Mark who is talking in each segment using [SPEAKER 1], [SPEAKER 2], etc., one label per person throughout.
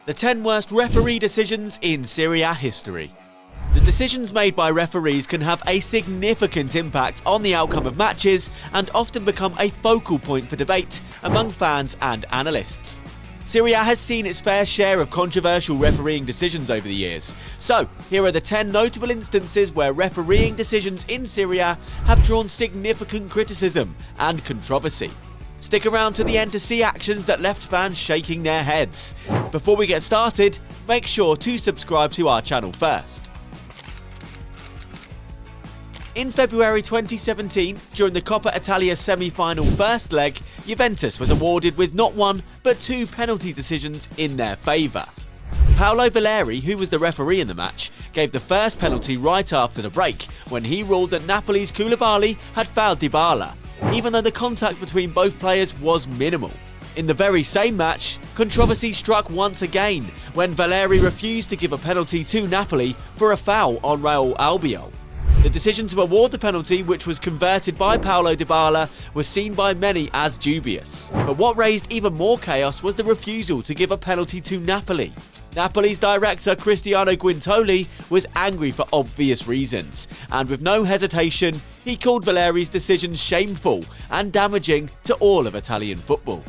[SPEAKER 1] The 10 worst referee decisions in Serie A history. The decisions made by referees can have a significant impact on the outcome of matches and often become a focal point for debate among fans and analysts. Serie A has seen its fair share of controversial refereeing decisions over the years. So, here are the 10 notable instances where refereeing decisions in Serie A have drawn significant criticism and controversy. Stick around to the end to see actions that left fans shaking their heads. Before we get started, make sure to subscribe to our channel first. In February 2017, during the Coppa Italia semi-final first leg, Juventus was awarded with not one, but two penalty decisions in their favour. Paolo Valeri, who was the referee in the match, gave the first penalty right after the break, when he ruled that Napoli's Koulibaly had fouled Dybala, even though the contact between both players was minimal. In the very same match, controversy struck once again, when Valeri refused to give a penalty to Napoli for a foul on Raul Albiol. The decision to award the penalty, which was converted by Paulo Dybala, was seen by many as dubious. But what raised even more chaos was the refusal to give a penalty to Napoli. Napoli's director Cristiano Guintoli was angry for obvious reasons, and with no hesitation, he called Valeri's decision shameful and damaging to all of Italian football.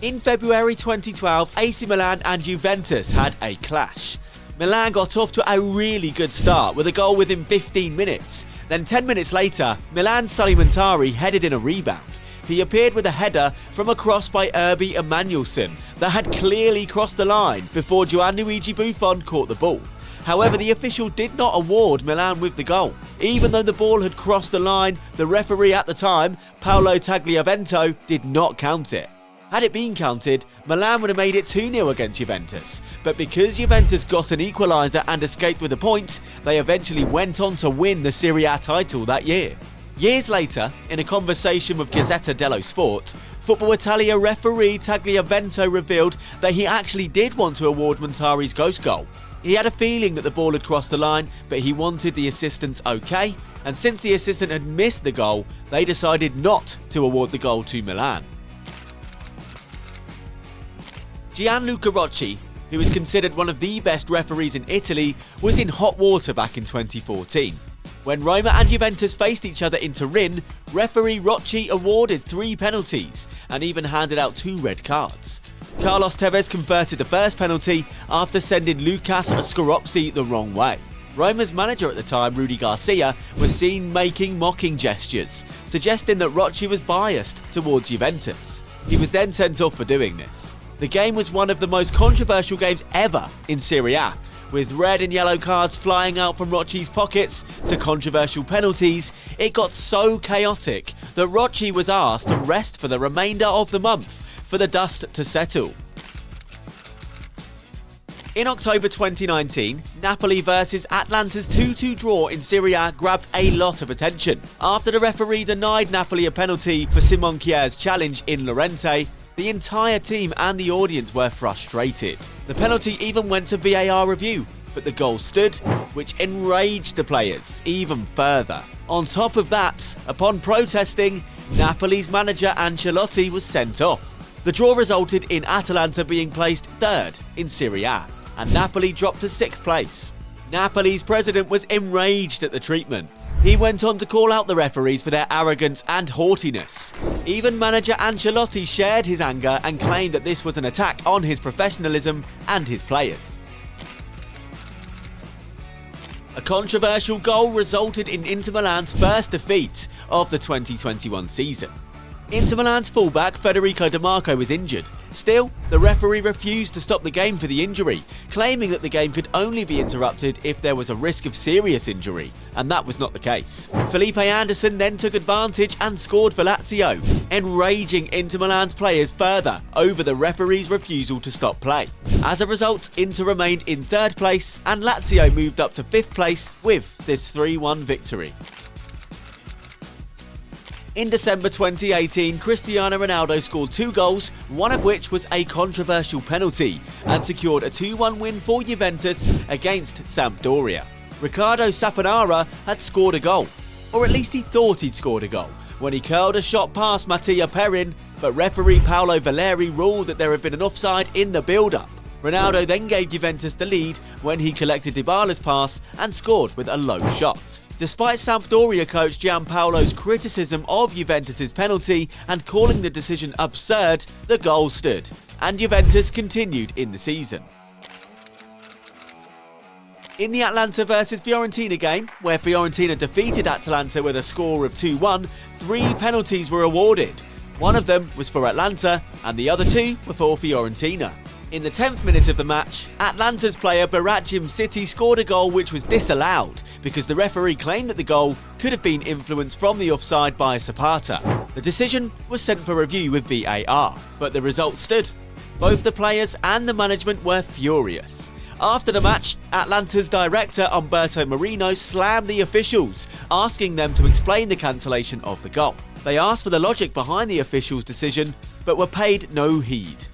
[SPEAKER 1] In February 2012, AC Milan and Juventus had a clash. Milan got off to a really good start with a goal within 15 minutes. Then 10 minutes later, Milan's Montari headed in a rebound. He appeared with a header from a cross by Erbi Emanuelson that had clearly crossed the line before Gianluigi Buffon caught the ball. However, the official did not award Milan with the goal. Even though the ball had crossed the line, the referee at the time, Paolo Tagliavento, did not count it. Had it been counted, Milan would have made it 2-0 against Juventus, but because Juventus got an equaliser and escaped with a point, they eventually went on to win the Serie A title that year. Years later, in a conversation with Gazzetta dello Sport, Football Italia referee Tagliavento revealed that he actually did want to award Montari's ghost goal. He had a feeling that the ball had crossed the line, but he wanted the assistant's okay, and since the assistant had missed the goal, they decided not to award the goal to Milan. Gianluca Rocci, who is considered one of the best referees in Italy, was in hot water back in 2014. When Roma and Juventus faced each other in Turin, referee Rocci awarded 3 penalties and even handed out 2 red cards. Carlos Tevez converted the first penalty after sending Lucas Scoropsi the wrong way. Roma's manager at the time, Rudy Garcia, was seen making mocking gestures, suggesting that Rocci was biased towards Juventus. He was then sent off for doing this. The game was one of the most controversial games ever in Serie A, with red and yellow cards flying out from Rocci's pockets to controversial penalties. It got so chaotic that Rocci was asked to rest for the remainder of the month for the dust to settle. In October 2019, Napoli vs Atalanta's 2-2 draw in Serie A grabbed a lot of attention. After the referee denied Napoli a penalty for Simon Kjær's challenge in Llorente, the entire team and the audience were frustrated. The penalty even went to VAR review, but the goal stood, which enraged the players even further. On top of that, upon protesting, Napoli's manager Ancelotti was sent off. The draw resulted in Atalanta being placed 3rd in Serie A, and Napoli dropped to 6th place. Napoli's president was enraged at the treatment. He went on to call out the referees for their arrogance and haughtiness. Even manager Ancelotti shared his anger and claimed that this was an attack on his professionalism and his players. A controversial goal resulted in Inter Milan's first defeat of the 2021 season. Inter Milan's fullback Federico Di Marco was injured. Still, the referee refused to stop the game for the injury, claiming that the game could only be interrupted if there was a risk of serious injury, and that was not the case. Felipe Anderson then took advantage and scored for Lazio, enraging Inter Milan's players further over the referee's refusal to stop play. As a result, Inter remained in 3rd place and Lazio moved up to 5th place with this 3-1 victory. In December 2018, Cristiano Ronaldo scored 2 goals, one of which was a controversial penalty, and secured a 2-1 win for Juventus against Sampdoria. Riccardo Saponara had scored a goal, or at least he thought he'd scored a goal, when he curled a shot past Mattia Perin but referee Paolo Valeri ruled that there had been an offside in the build-up. Ronaldo then gave Juventus the lead when he collected Dybala's pass and scored with a low shot. Despite Sampdoria coach Gianpaolo's criticism of Juventus' penalty and calling the decision absurd, the goal stood, and Juventus continued in the season. In the Atalanta vs Fiorentina game, where Fiorentina defeated Atalanta with a score of 2-1, 3 penalties were awarded. One of them was for Atalanta, and the other 2 were for Fiorentina. In the 10th minute of the match, Atalanta's player Barajim City scored a goal which was disallowed because the referee claimed that the goal could have been influenced from the offside by Zapata. The decision was sent for review with VAR, but the result stood. Both the players and the management were furious. After the match, Atalanta's director Umberto Marino slammed the officials, asking them to explain the cancellation of the goal. They asked for the logic behind the officials' decision, but were paid no heed.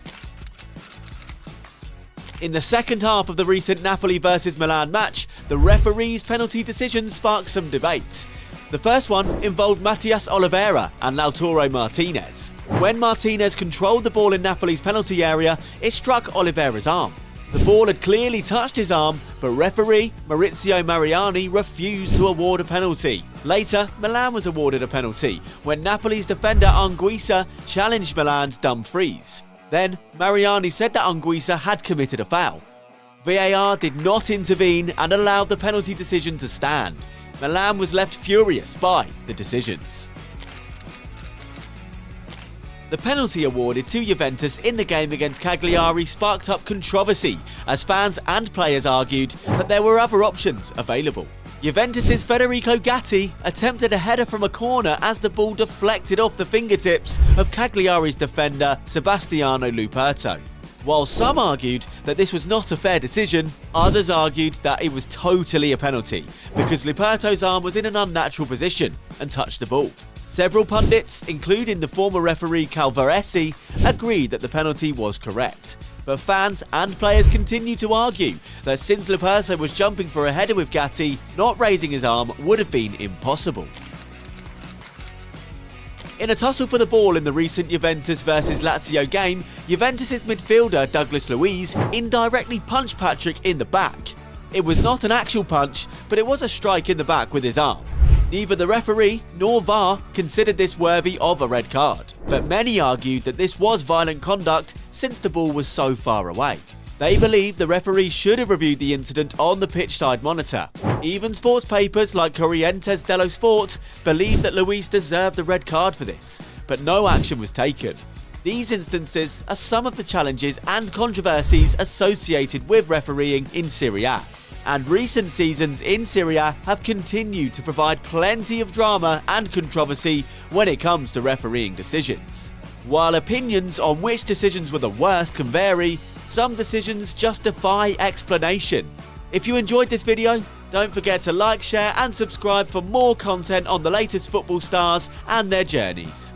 [SPEAKER 1] In the second half of the recent Napoli vs Milan match, the referee's penalty decision sparked some debate. The first one involved Matias Oliveira and Lautaro Martinez. When Martinez controlled the ball in Napoli's penalty area, it struck Oliveira's arm. The ball had clearly touched his arm, but referee Maurizio Mariani refused to award a penalty. Later, Milan was awarded a penalty when Napoli's defender Anguissa challenged Milan's dumb freeze. Then, Mariani said that Anguissa had committed a foul. VAR did not intervene and allowed the penalty decision to stand. Milan was left furious by the decisions. The penalty awarded to Juventus in the game against Cagliari sparked up controversy, as fans and players argued that there were other options available. Juventus' Federico Gatti attempted a header from a corner as the ball deflected off the fingertips of Cagliari's defender Sebastiano Luperto. While some argued that this was not a fair decision, others argued that it was totally a penalty because Luperto's arm was in an unnatural position and touched the ball. Several pundits, including the former referee Calvaresi, agreed that the penalty was correct. But fans and players continue to argue that since Luperto was jumping for a header with Gatti, not raising his arm would have been impossible. In a tussle for the ball in the recent Juventus vs Lazio game, Juventus' midfielder Douglas Luiz indirectly punched Patrick in the back. It was not an actual punch, but it was a strike in the back with his arm. Neither the referee nor VAR considered this worthy of a red card, but many argued that this was violent conduct since the ball was so far away. They believe the referee should have reviewed the incident on the pitchside monitor. Even sports papers like Corrientes dello Sport believe that Luiz deserved a red card for this, but no action was taken. These instances are some of the challenges and controversies associated with refereeing in Serie A. And recent seasons in Serie A have continued to provide plenty of drama and controversy when it comes to refereeing decisions. While opinions on which decisions were the worst can vary, some decisions just defy explanation. If you enjoyed this video, don't forget to like, share and subscribe for more content on the latest football stars and their journeys.